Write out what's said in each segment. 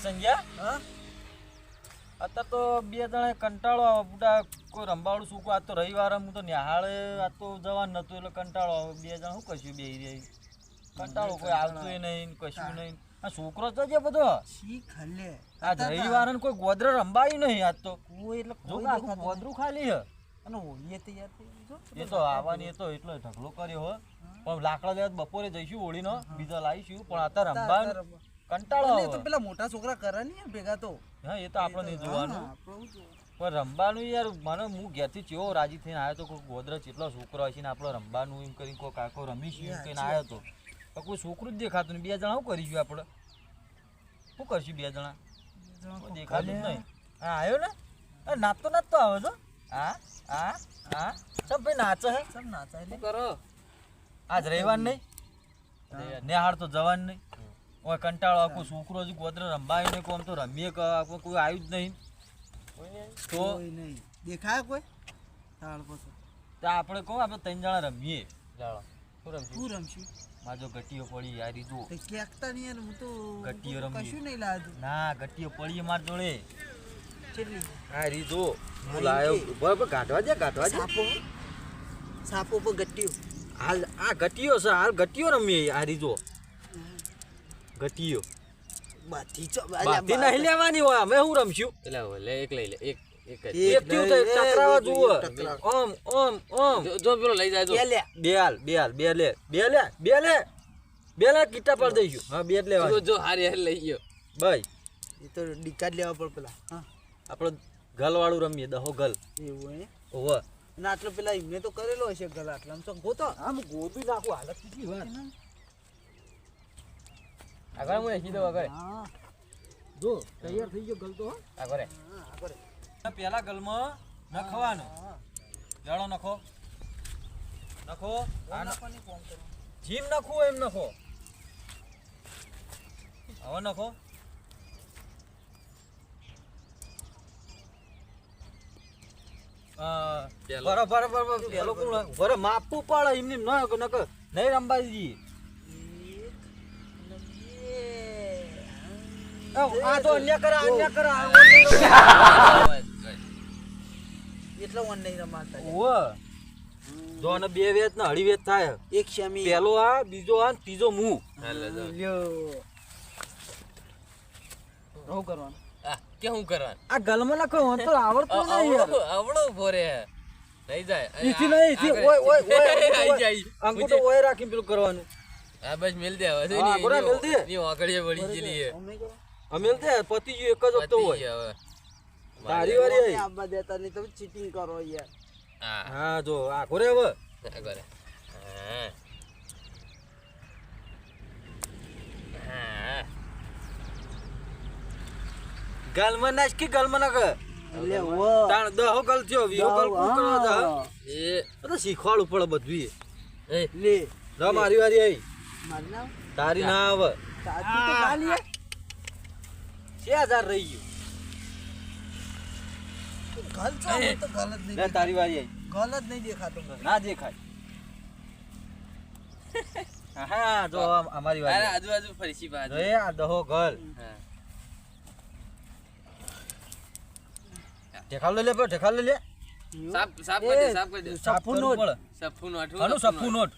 સંજ્યા હા અત્યારે તો બે જણા કંટાળો આવે બુડા કોઈ રંબાળું શું આ તો રવિવારે હું તો નિહાળે આ તો જવાનું નતું એટલે કંટાળો આવે બે જણા શું કશું બે રહી કંટાળો કોઈ આવતું નહીં કશું નહીં આ છોકરો તો છે બધો શીખ હલે આજ રવિવારે કોઈ ગોદરા રંબાયું નહીં આજ તો કોઈ એટલે જો કોઈ આખું ગોદરું ખાલી હે અને હોળીએ તૈયાર થઈ જો એ તો આવવાની તો એટલો ઢગલો કર્યો હો પણ લાકડા લેવા બપોરે જઈશું હોળીનો બીજા લાવીશું પણ અત્યારે રંબા કંટાળો આવે તો પેલા મોટા છોકરા કરે ને ભેગા તો હા એ તો આપણે નહીં જોવાનું આપણું જો પણ રમવાનું યાર મને હું ઘેરથી ચેવો રાજી થઈને આવ્યો તો કોઈ ગોદરા જેટલો છોકરો હશે ને આપણે રમવાનું એમ કરીને કોઈ કાકો રમીશું એમ કહીને આવ્યો તો પણ કોઈ છોકરું જ દેખાતું નહીં બે જણા શું કરીશું આપણે શું કરશું બે જણા દેખાતું જ નહીં હા આવ્યો ને નાચતો નાચતો આવે છો હા હા હા સબ ભાઈ નાચે હે સબ નાચા એટલે કરો આજ રવિવાર નહીં નેહાળ તો જવાનું નહીં ઓય કંટાળો આખું છોકરો હજી ગોદરા રંબાય નહીં કોમ તો રમીએ કોઈ આવ્યું જ નહીં તો કોઈ નહીં દેખાય કોઈ તાળ પછી આપણે કહું આપણે ત્રણ જણા રમીએ જાળો શું રમશું માજો ગટીઓ પડી યાર જો તે કેકતા નહીં યાર હું તો ગટીઓ રમીએ કશું નહીં લાવ્યો ના ગટીઓ પડી માર જોડે કેટલી હા રીજો હું લાયો બરાબર કાઢવા દે સાપો પર ગટ્ટીઓ હાલ આ ગટીઓ છે હાલ ગટીઓ રમીએ આ રીજો ગટીઓ બાથી ચો બાથી નહીં લેવાની હોય અમે શું રમશું એટલે લે એક લઈ લે એક એક થયું તો ટકરાવા જુઓ ઓમ ઓમ ઓમ જો પેલો લઈ જાય જો બે લે કીટા પર દઈશું હા બે જ લેવા જો હારી હારી લઈ ગયો ભાઈ એ તો ડીકાડ લેવા પડ પેલા હા આપણે ગલ વાળું રમીએ દહો ગલ એવું હે ઓવા ના આટલો પેલા એમને તો કરેલો હશે ગલા આટલા આમ તો ગોતો આમ ગોદું નાખું હાલત કેટલી વાત આગળ મને સીધો આગળ હા જો તૈયાર થઈ ગયો ગલ તો આગળ પેલા ગલમાં નખવાનું જાળો નખો નખો જીમ નખો એમ નખો હવે નખો બરાબર પેલો કોણ બરાબર માપવું પડે એમને ન નહીં રમવા દીધી આ તો અન્ય કરે એટલો વન નહીં રમાતા ઓવે જો ને બે વેત ને અઢી વેત થાય એક શમી પેલો આ બીજો આ ને ત્રીજો મું લ્યો શું કરવાનું કે હું કરવાનું આ ગલમાં નાખો મને તો આવડતું નહીં યાર આવડો ભોરે લઈ જાય ઈથી નહીં ઈથી ઓય આઈ જાય અંગૂઠો ઓય રાખીને પેલું કરવાનું હા બસ મિલ દે હવે હા, પૂરા મિલ દે. ની ઓકડીએ પડી ગયેલી છે અમે કરો અમેલ તે પતિ જો એક જ વખત પતી હોય ગયા હવે તારી વારી આઈ આબા દેતા નહીં તમે ચીટિંગ કરો યાર હા હા જો આ ઘરે હવે આગળ હા હા ગલમાં નાખ કે ગલમાં નાખ લે વો તાણ દહો ગલ થયો વીહો ગલ કોણ કરવા દા એ તો શીખવાડવું પડે બધું એ લે ર મારી વારી આઈ મારી નામ તારી ના આવે સાચું તો ગાલી 6000 રહી ગયું ગલ છો હું તો ગલ જ લે નહીં તારી વારી આઈ ગલ જ નહીં દેખાતો ના દેખાય હા જો અમારી અરે વારી આજુબાજુ ફરીસી બાજુ જો આ દહો ગલ હા ઢેખાલ લે ઢેખાલ લે સાફ સાફ કરી દે સાફ કરી દે સફુ નોટ સફુ નોટ આનો સફુ નોટ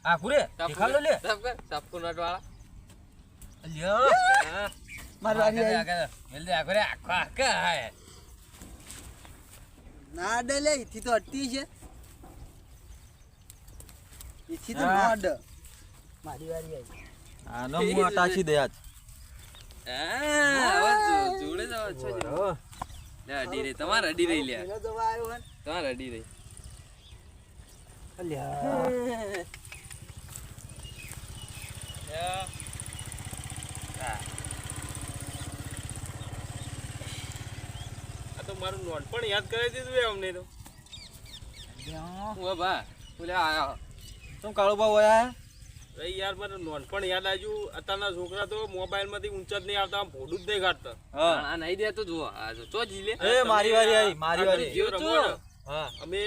આ કુરે ઢેખાલ લે સાફ કર સફુ નોટ વાળા લ્યો મારી વારી આઈ. મિલ દે આગળ આખો આખો હા ના અડે લે ઈથી તો અટતી છે ઈથી તો હા. ન અડે મારી વારી આઈ આનો હું અટાચી દે આજ હા જોડે જાવ છો લે અડી રહી તમારે અડી રહી લે પેલો દવા આવ્યો હે તમારે અડી રહી અલ્યા આ તો મારું નોટપણ યાદ કરાવી દીધું એ અમને તો હું બા બોલે આયો શું કાળો બાબુ આયા ભાઈ યાર મારું નોટપણ યાદ આવ્યું અત્યારના છોકરા તો મોબાઈલમાંથી ઊંચા જ નહીં આવતા આમ ભોડું જ નહીં કાઢતા હા આ નહીં દે તો જુઓ આ જો ચો જી લે એ મારી વારી આવી મારી વારી ગટ્ટીઓ રમો ને. હા અમે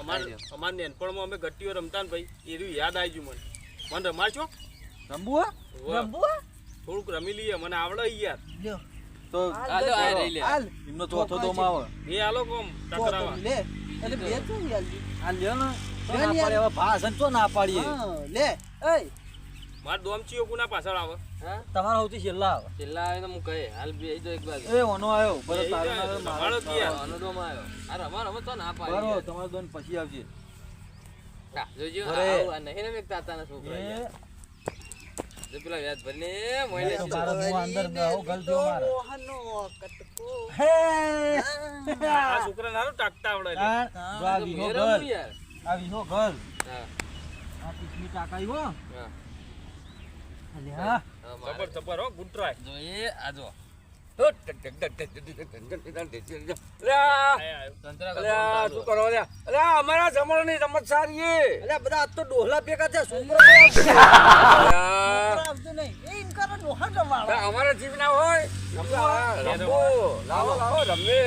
અમારા નેનપણમાં અમે ગટ્ટીઓ રમતા ને ભાઈ એ રહ્યું યાદ આવી ગયું મને રમાડશો રંબુ વાહ. રંબુ થોડુંક રમી લઈએ મને આવડે યાર લ્યો તો હાલો આ રહી લે હાલ એમનો ચોથો દોમ આવે એ આલો કોમ ટકરાવા લે એટલે બે તો યાર આ લ્યો ને તો લે ના યાર. પાડે હવે ભાષણ તો ના પાડીએ હા લે એય માર દોમચીઓ કુના પાછળ આવે હા તમારા સૌથી છેલ્લા આવે છેલ્લા આવે તો હું કહે હાલ બે જો એક બાજુ એ ઓનો આવ્યો બરો એ તારો ઈજો ના સંભાળો જ યાર. અનુડોમાં આવ્યો આ રમા તો ના બરો પાડી તમારો દોન પછી આવશે જોજો અરે. આ નહીં ને એક તાતાના છોકરા એ યાર. જો પેલા વ્યાજ ભરને મોય લે તો મારા મું અંદર ગાઓ ગલ દો મારા મોહનો કટકો હે આ છોકરા નાનું ટાકતા આવડે છે. આ જો આ વિહો ગલ યાર આ વિહો ગલ હા આ પીછલી ટાકાઈ હો હા અલ્યા હા, મારે. જબર જબર હો ગુડ ટ્રાય જો એ આ જો અલ્યા, શું કરો અલ્યા? અલ્યા, અમારા જમાનાની રમત સારી છે. અલ્યા બધા આજ તો ડોહલા ભેગા થયા છોકરો અલ્યા, આવતો નહીં એ ઇન કરો ડોહા રમાડો અમારા જીવ ના હોય રમવો. લાવો લાવો રમે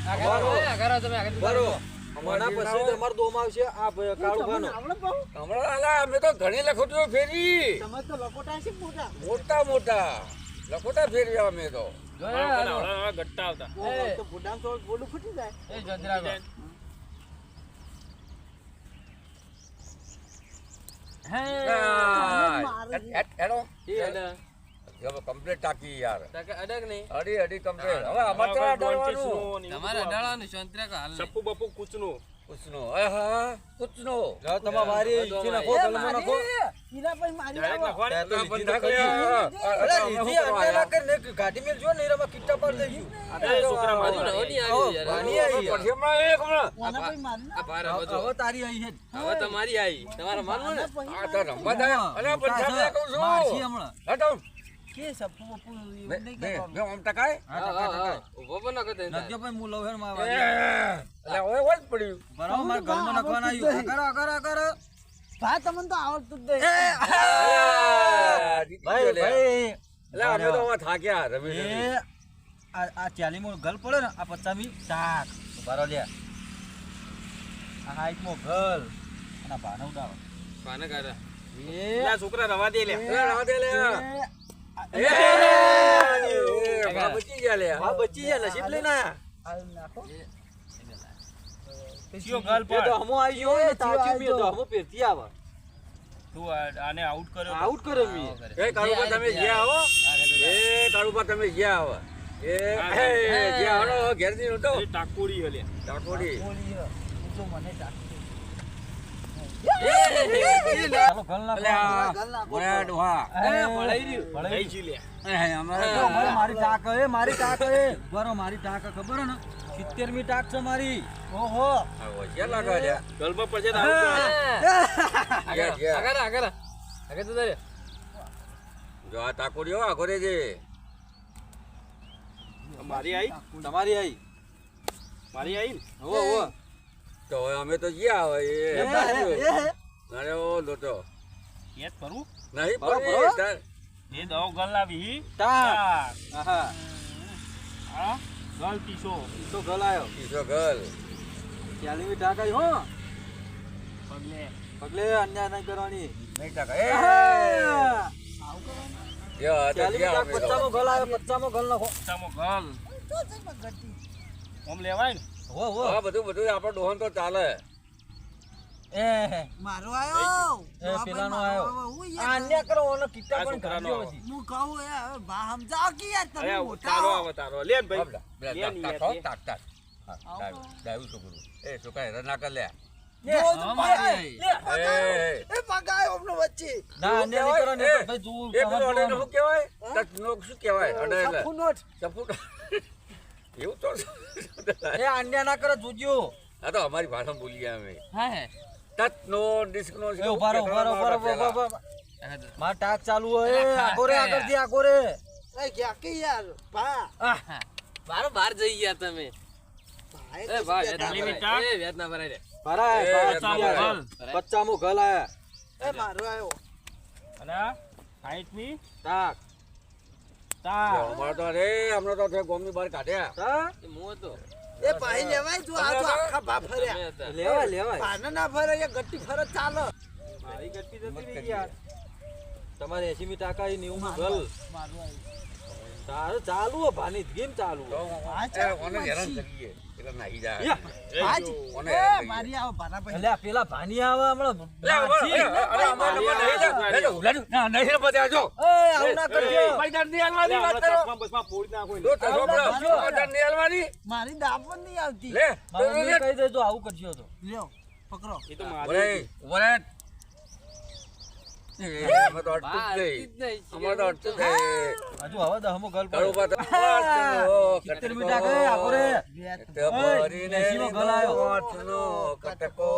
આગળ તમે આગળ બરો મના પછી તમારો દોમ આવશે આ કાળુ ખાનો આવડે બહુ હમણાં અલ્યા, અમે તો ઘણી લખોટીઓ ફેરી તમે તો લકોટા છે મોટા મોટા મોટા લખોટા ફેરવ્યા અમે તો આવડા ગટ્ટા આવતા તો બુડામ તો બોલું ફૂટી જાય એ જંદરા ગો હેડો એ અડા કમ્પ્લીટ ટાકી યાર અડગ નહીં અડી અડી કમ્પ્લીટ હવે અમારે તો અડાડવાનું તમારે અડાળવાનું સંતરા કો હાલ સપ્પુ બપ્પુ કૂચનું કુછનો હા કુછનો લો તમાર વારી ઈથી નાખો ગલમાં નાખો ઈના પછી મારી ડાયરેક્ટ આવો. નાખવાની તો લીધી તો કરી. અરે લીધી આને ના કરીને એક ગાડી મેલ જો ને એરામાં કિટ્ટા પાડ દઈશું એ છોકરા હજુ મારી નહોતી આવી યાર. પાણી આવી યાર. પઠિયામાં એક હમણાં ઓના પછી મારી આ ભાર હવે બધો તારી આવી છે હવે તમારી આવી તમારા માનવું ને આ તો રમવા જાય અલ્યા પંચાયત કહું છું મારશી હમણાં હટો કે સપુ બપુ એવું બે નહીં બે કરવાનું. બે આમ ટકાય હા ટકા ટકા ઉભો પણ ન કરતો નદ્યો ભાઈ હું લઉં હેર માં અલ્યા ઓય ઓય જ પડ્યું બરાબર માર ગલમાં નાખવાના આવ્યું કરો કરો કરો ભાઈ તમને તો આવડતું જ નહીં ભાઈ ભાઈ અલ્યા અમે તો હવે થાક્યા રમી એ રમી. આ 40 મો ગલ પડે ને આ 50 શાક બારો લે આ 60 મો ગલ અને ભાને ઉડાવો પાને કાઢા એ આ છોકરા રવા દે લે અલ્યા રાહ દે લે બા બચી ગયા લે આ બચી જાય નસીબ લઈને આયા હાલ નાખો કીઓ ગલ એ પર તો હમો આવી ગયો ને તાચી મે તો હમો પેરતી આવે તું આને આઉટ કર્યો તો. આઉટ કરે મી એ કાળુબા તમે જ્યાં આવો એ કાળુબા તમે જ્યાં આવો એ જ્યાં આવો ઘેરથી નતો એ ટાકોડી હલે ટાકોડી બોલી હ. હું તો મને ચાક ચાલો ગલ ના અલ્યા ગલ નાખો ઓયા ડોહા એ પડાઈ રહ્યું લઈ જી લે અમારે જો ભાઈ મારી ટાક એ મારી ટાક એ બરો મારી ટાક ખબર હે ને 70 મી ટાક છે મારી ઓહો ક્યાં લાગે છે ગલ પર પછી આઉટ ગયા. આગળ આગળ આગળ તો દરે જો આ ટાકોડી હો આખો રે છે મારી આવી તમારી આઈ મારી આવી ને હો હો તો હવે અમે તો જ્યાં આવે એ અરે ઓ લોટો યસ કરું નહીં બરો, પડી બરો. તાર. એ દો ગલ આવી ટાક આહા હા ગલ તીસો તો ગલ આયો ઈસો ગર્લ 40 મી ટાક આઈ હો પગલે પગલે અન્યાય નહીં કરવાની નહીં ટાકા એ આહા! યો આ તો 40 મી જ્યાં ટાક અમે તો. 50 મો ગલ આયો 50 મો ગલ નાખો સામો ગલ તો જઈ ગટી ઓમ લેવાય ને હો હો હા બધું આપણો ડોહન તો ચાલે એ મારો આયો એ પેલાનો આયો હું આ યાર અન્યાય કરો ઓનો કિટ્ટા આ પણ છોકરાનો કાઢ્યો આવો. પછી હું કહું યાર બા સમજાવ કે યાર તમે અરે મોટા તારો હો. આવે તારો લે ને ભાઈ બાબલા, લે ટાક, ને ટાક, યાર, ટાક, ટાક, ટાક. હા, ડાયું છોકરું. એ છોકરા હેરાન ના કર લે. જો તો અમારી પગાય. આઈ. એ, એ પગાય અમને વચ્ચે ના અન્યાય નહીં કરો ને એ, ભાઈ તું એ પેલું અડાઈને તમારે શું કહેવાય? ટચનો શું કહેવાય? અડાઈને. સફુનોટ ચપુટ. એવું તો એ અન્યાય ના કરો જોજો આ તો અમારી ભાષામાં બોલીએ અમે હા હે ટચનો ડિસ્કનો એ ઉભા રહો ઉભા રહો ઉભા રહો ઉભા રહો. આગળ તો. માર ટાક ચાલુ હોય એ આગો રે આગળથી આગો રે એ ગયા કે યાર બા હા. બાર બાર જઈ ગયા તમે ભાઈ એ ભાઈ તો વ્યાજ ના લિમિટ ભરાય. એ વ્યાજ ના ભરાય રે ભરાય એ, પચામો પચામો ગલ પચામો ગલ આયા એ મારો આયો અને આ 60 મી ટાક તા અમારે તો અરે હમણાં તો છે ગોમની બહાર કાઢ્યા હા એ મું હતો એ ભાઈ લેવાય જો આ તો આખા બા ફર્યા તમે હતા લેવાય લેવાય પાના ના ફરે એ ગટ્ટી ફરે ચાલે મારી ગટ્ટી જતી રહી યાર તમારે 80 મી ટાકા 90 માં ગલ મારો આયો તારે ચાલુ હો ભાની ગેમ ચાલુ તો ઓને હેરાન કરીએ એટલે નાહી જાય ભાજ ઓને એ હેરાન કરીએ. મારી આવો ભાના ભાઈ એટલે પેલા ભાની આવે હમણાં અરે, અરે, અમાર નંબર નહીં લે. લે, ઉલાડ્યું. ના, નહીં લે બધા, જો. એ આવું ના કરજો પૈસા નહીં આલવાની વાત કરો. બસમાં ફોડી નાખો એને. જો, તો છોકરો, પૈસા નહીં આલવાની. મારી દાપણ નહીં આવતી લે, તો મારા મમ્મી લે. કહી દેજો આવું કરજો તો લ્યો પકડો એ તો ઉભો મારી રહે, ઉભો રહે. અમે તો અટકું જ નહીં. અમારે તો અટકું જ નહીં. હજુ હવે દહમો ગલ તારું પડે પાછળ સિત્તેર મીઠા કહે આખો રે ભરીને એસીનો ગલ આવ્યો. ઓઠનો કટકો.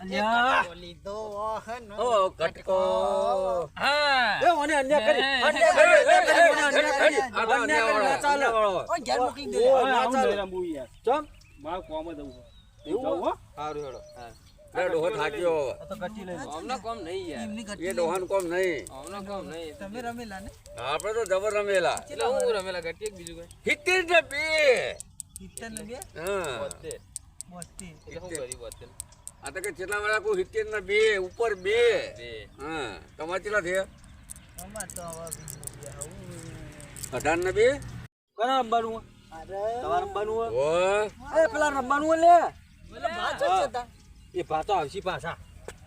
અલ્યા લીધો વાહન ઓ કટકો. એ ઓને અન્ય કરી અન્ય એ, કરી એ, એ, એ, અન્ય એ, કરી એ, આ તો અન્ય કરી ના ચાલે ઓય ઘેર મૂકી દે ઓ, હવે ના આવું ચાલે. નહીં રમવું યાર. ચમ મારે કોમ જ આવું. એવું જાઉં હો? સારું હેડો લે, ડોહો થાક્યો. આ તો કચ્ચી લઈ લો હમણાં કોમ નહીં યાર. એમની એ ઘટી ડોહાનું કોમ નહીં. હમણાં કોમ નહીં. તમે રમેલા ને આપણે તો જબર રમેલા. એટલે હું રમેલા ઘટી એક બીજું કઈ. હિત્તેર ને બે. સિત્તેર ને બે હા. બોતેર. મોસ્તી એટલે હું કરી બોતેર. આ તો કે કેટલા વાળા કોઈ હિત્તેર ને બે ઉપર બે. બે. હા. તમારે કેટલા થયા? અમાર તો હવે આવું 18 ને બે. કોને રમવાનું અરે તમારે રમવાનું હોય ઓ. એ પેલા રમવાનું હોય લે પેલા ભાચો છે તા એ ભાતો આવશી પાછા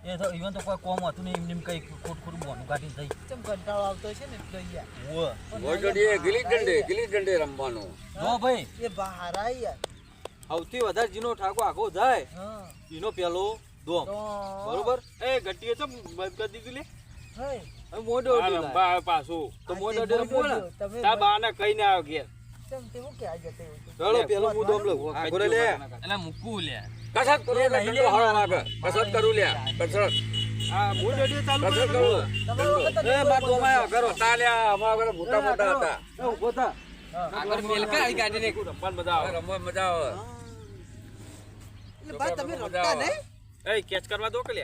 એ તો ઈવન તો કોઈ કોમ હતું નહીં એમને એમ કઈ ખોટ ખોટું બોનું કાઢીને થઈ ચમ કંટાળો આવતો છે ને એટલે યાર ઓવે ગોળગડીએ ગિલી ડંડે રમવાનું. જો ભાઈ એ બહાર આઈ યાર સૌથી વધારે જીનો ઠાકો આખો જાય હા એનો પેલો દોમ તો બરોબર એ ઘટીએ તો બંધ કરી દીધું લે. હે હવે મોઢો આ અડી રંભા આવે પાછું. તો મોઢો અડી રમવો ને તમે તાર બાને કહીને આવ્યો ઘેર. ચમ તે હું કે આ જતે ચલો પેલો હું દોમ લઉં આખો લે એટલે મૂકવું લે. કસરત કરું લે, નહીં લે, ડંડો હારો લાગે. કસરત કરું લે. કસરત. આ મૂળ અડીએ ચાલુ કસરત કરો. કરું. તમારો એ બાર દોમાયો કરો હતા લ્યા, અમારા ઘરે મોટા મોટા હતા. એ ઉભો થા આગળ મેલકા આવી ગાડીને. રમવાનું બધા આવે. હવે રમવા મજા આવે. એટલે ભાઈ તમે રમતા નહીં એ કેચ કરવા દો કે લે.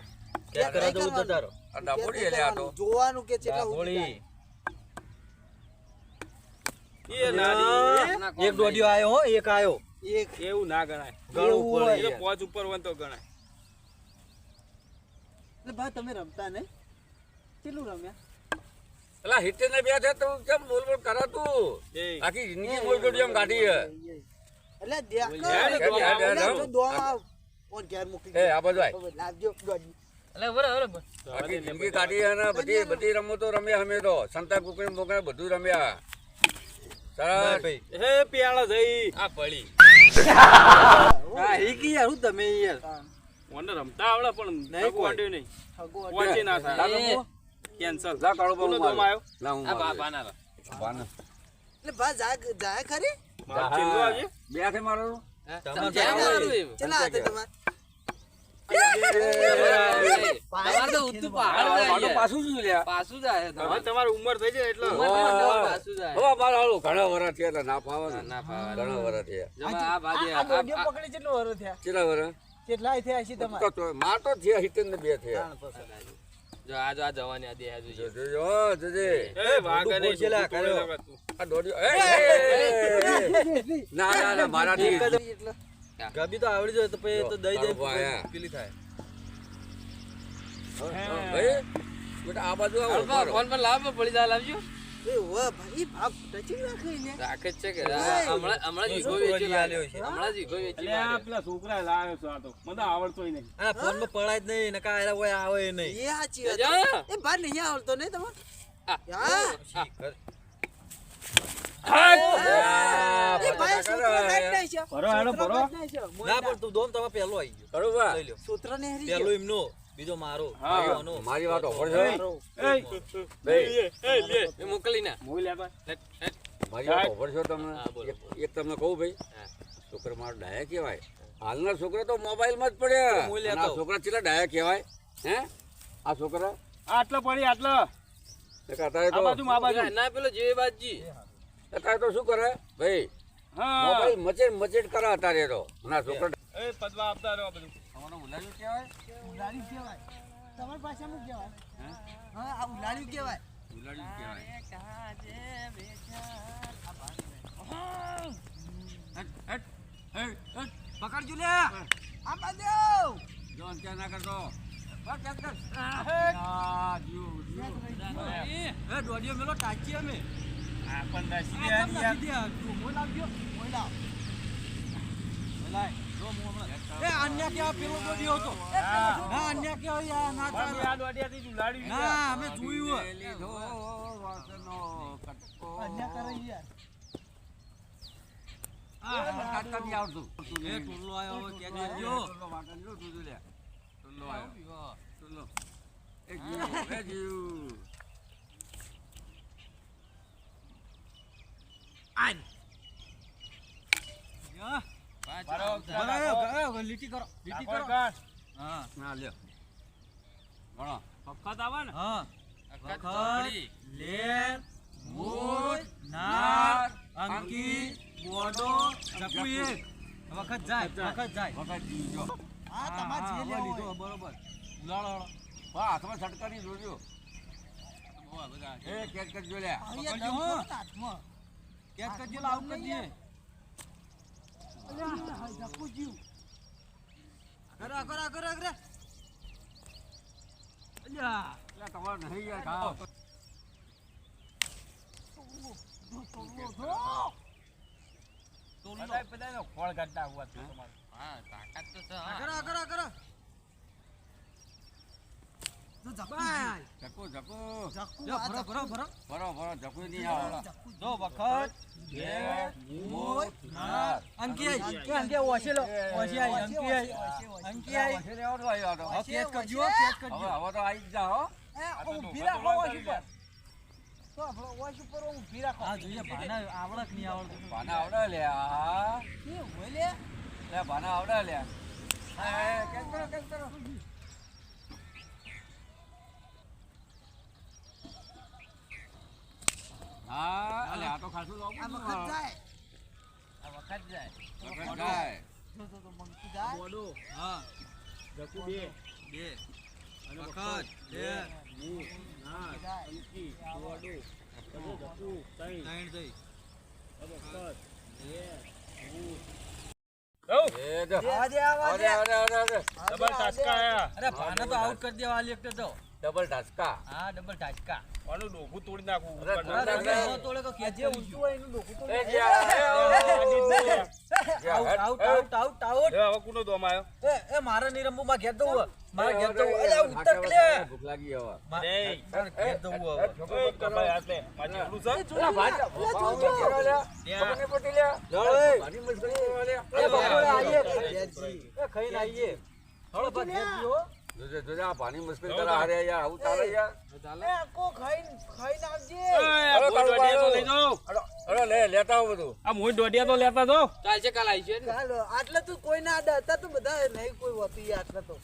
કે કરા દઉં તો તારો આ ડાબોડી લે આ તો. જોવાનું કે કેટલા ગોળી એ નાની. એક દોડિયો આયો હો એક આયો એક એવું ના ગણાય. ગળું ઉપર એ તો પોચ ઉપર હોય ને તો ગણાય. એટલે ભાઈ તમે રમતા નહીં કેટલું રમ્યા એલા હિત્તેર ને બે છે તો કેમ બોલ બોલ કરે તું? એ આખી જિંદગી ગોળગડી એમ કાઢી હે. એટલે દેખ હેડ, દો ઓન ઘેર મૂકી એ આ બાજુ આય. હવે લાવજો ગોડી એટલે બરાબર. આખી જિંદગી કાઢી હે ને બધી રમતો રમ્યા અમે તો. સંતા કુકડી મોકળે બધું રમ્યા. સરસ. ભાઈ હે પિયાળા જઈ. આ પડી. હા હીકી યાર હું તમે યાર મને રમતા આવડે પણ નહીં કોઈ. વાંધો નહીં. હગો પહોંચી ના લા થાય. રમો. કેન્સલ. લા કાળો કોનો બાબુ દોમ મારો. આવ્યો? લા હું આ મારું. બાના. બાના. એટલે ભાઈ જાય ખરી મારો છેલ્લો આવજે. બે હાથે મારો. તમારે જ્યાં તો મારું એમ. ચલા હાથે તમાર તમારે તો ઊંચું પહાડ જાય મારું યાર. પાછું શું લ્યા? પાછું જાય હવે તમારે. તમારી ઉંમર થઈ જાય એટલે ઉંમર પણ તમારે પાછું જાય. હવે મારો હાલો ઘણા વરસ થયા એટલે ના ફાવે ને. ના ફાવે. ઘણા વરસ થયા. જમા આ બાજુ આ દોડીઓ પકડી કેટલો વરો થયા કેટલા વરસ? કેટલાય થયા છે તમારે તો માર તો થયા હિત્તેર ને બે થયા. જો આ જો આ જવાની આદિ આ જોજો. જોજો, જોજે. એ વાઘ મોટું નહીં, પોછેલા છોકરું કર્યો. તોડે તું. આ દોડ્યો. ના ના ના મારાથી એટલે ગબી તો આવડી જાય તો પછી તો દઈ દઈ તારું ભાયા. પેલી થાય ભાઈ બેટા આ બાજુ આવો હળપા, ફોન પર લાવ પડી જાય લાવજો. એ વાહ ભાઈ ભાગ ટચી રાખી ને રાખે જ છે કે ઓય. હમણાં જ ઈગો છોકરો વેચી લઈ આલ્યો છે. હમણાં જ ઈગો વેચી એટલે આ મારે. પેલા છોકરા લાવ્યો છો આ તો. મને તો આવડતોય નહીં. આ ફોન માં પડાય જ નહીં નકા આયલા કોઈ આવે નહીં એ સાચી વાત જા. એ ભાઈ નહીં આવડતો નહીં તમારે આ. હા આ એ ભાઈ સૂત્ર કાઢી નાખ્યો. ભરો હેડો, ભરો. સૂત્ર કાઢી નાખ્યો. ના પણ તું દોમ તમે પેલો આવી ગયો બરોબર. લઈ લ્યો સૂત્રને હરી પેલો ગયો. એમનો બીજો મારો હા. બીજો આનો. મારી વાત ઓફરજો. એ, એ, લે. એ મોકલી ના. મોઈ લેતા. મારી વાત ઓફરજો તમને. હા, બોલો. એક તમને કહું ભાઈ, હા. છોકરા મારો ડાયા કહેવાય. હાલના છોકરા તો મોબાઈલમાં જ પડ્યા. હું લેતો. અને આ છોકરા કેટલા ડાયા કહેવાય? હે? આ છોકરા આટલો પડી આટલો. અત્યારે આ બાજુ તો આ બાજુ. ના પેલો જે બાજી. અત્યારે તો શું કરે ભાઈ, હા. મોબાઈલ મચેડ મચેડ કરે અત્યારે તો. અને આ છોકરા એ પદવા આપતા રહો આ બધું. ઉલાડ્યું કહેવાય. ઉલાળ્યું કહેવાય. તમારી ભાષામાં કહેવાય. હા આ ઉલાળ્યું કહેવાય. ઉલાડ્યું કહેવાય. પકડજો લે આ બાજુ જો અંત્યા ના કરતો. એ દોડિયો મેલો ટાચી અમે આ પણ નસીબ આ યાર તમને યાર. કીધી આ, જો મોય લાવજો, મોય લાવ. લાય જો હું હમણાં એ અન્ય કેવા પેલો દોડ્યો હતો. હા. ના અન્ય કેવા યાર ના પણ ચાલે. આ દોડિયાથી જ ઉલાડ્યું છે. ના અમે જોયું હે. લીધો વાસનો કટકો. અન્ય કરે યાર. કાઢતા નહીં આવડતું. એ ટોલો આયો હવે કે એ દેજો ટોલો વાંકણ જો, તું જો લે. ટોલો આવ્યો. ટોલો. એ જીવ, એ જીવ. બરાબર લીટી કરો લીટી કાપડ કરો કાઢ. હા હા, લ્યો. ભણો. વખત આવે ને હા વખત વખત ચોપડી. લેર મૂળ નાર અંકી બોડો ચકુ એક વખત જાય વખત જાય વખત જીવ જો. હા તમારે જે લેવું લીધો હોય. બરોબર ઉલાળો હા, હાથમાં છટકાની જોજો. એ કેચ કરજો લે. અહીંયા પકડજો, દમ હો. ખરો ને હાથમાં. કેચ કરજો આઉટ કરી દઈએ અલ્યા, હા, જપુ જીવ. કરો કરો કરો કરો અલ્યા એટલે તમારે નહીં યાર ખાઓ. બધાય બધાયનો ખોળ કાઢતા આવવા છે તમારે. હા તાકાત તો છે હા. કરો કરો કરો જો જપુ બાય જકો જકો. જપુ જો આ ભરો ભરો ભરો ભરો ભરો જકો નહીં આવે. જપુ જો વખત લેર, મૂળ નાર અંકી આઈ કે અંકી ઓછેલો ઓછી આઈ અંકી આઈ અંકી આઈ વાંચી રહેવાનું આવ્યો આ તો. હવે કેચ કરજો કેચ હવે કરજો હવે તો આવી જ જા હો. એ આ તો ઊભી ધોકા રાખો ધોકા વોશ ઉપર. તો આપણો વોશ ઉપર ઊભી રાખો. હા જોઈએ ભાના આવડત નહીં આવડતું ભાના આવડે લે આ. એ હોય લે. લે ભાના આવડે લે. હા, કેચ કરો કેચ કરો. હા, અલે આ તો ખાસું આ લોબું વખત જાય. આ વખત જાય. વખત જાય. જો તો મંકી જાય. બોડો, હા જકુ બે, બે અને વખત લેર મૂળ, નાર, જાય. અંકી, બોડો, પછી જકુ, ત્રણ, ત્રણ થઈ વખત, લેર, મૂળ. એ જો. આવા દે, આવા દે. આવડે આવડે આવડે આવડે. ડબલ ટાસ્કા આયા. અરે ભાના તો આઉટ કરી દેવા આલી એકટે તો ડબલ ઢાસકા. હા ડબલ ટાચકા આનું ડોકું તોડી નાખું અરે, ઉપર અરે, નાખી. અરે. તોડે તો કેચ જે ઊંચું હોય એનું ડોકું તો એ જ્યાં, એ, out out out out out હવે કુનો દોમ આયો? એ મારે નહીં રમવું માં ઘેર દઉં મારે ઘેર દઉં એ, અલ્યા ઉતર કે લે ભૂખ લાગી હવે. નહીં. મારે ઘેર દઉં હવે ઓય, કપાઈ હાથ લે. પાછી એટલું છે? અલા, ભાજા, ભાવ તો કેરો લે. ખબર નહીં પડતી લે. ઓય. ભારી મુશ્કેલી કરવા લે. એ બાપુ આઈએ ઘેરજી. એ ખાઈને આઈએ થોડો ભાગ ઘેર દીઓ જોજે, જોજે, આ ભારી મુશ્કેલ કરે હારે યાર, આવું ચાલે યાર. એ આખો ખાઈને આવજે. ઓય, આ મોય દોડિયા તો લઈ જાઓ. અરે લે, લેતા આવો બધું. આ મોય દોડિયા તો લેતા જાઓ. ચાલશે કાલ આવી છે ને. ચાલો આટલે તો કોઈ ના આડા હતા તો બધા નહીં કોઈ હોતું યાર આટલે તો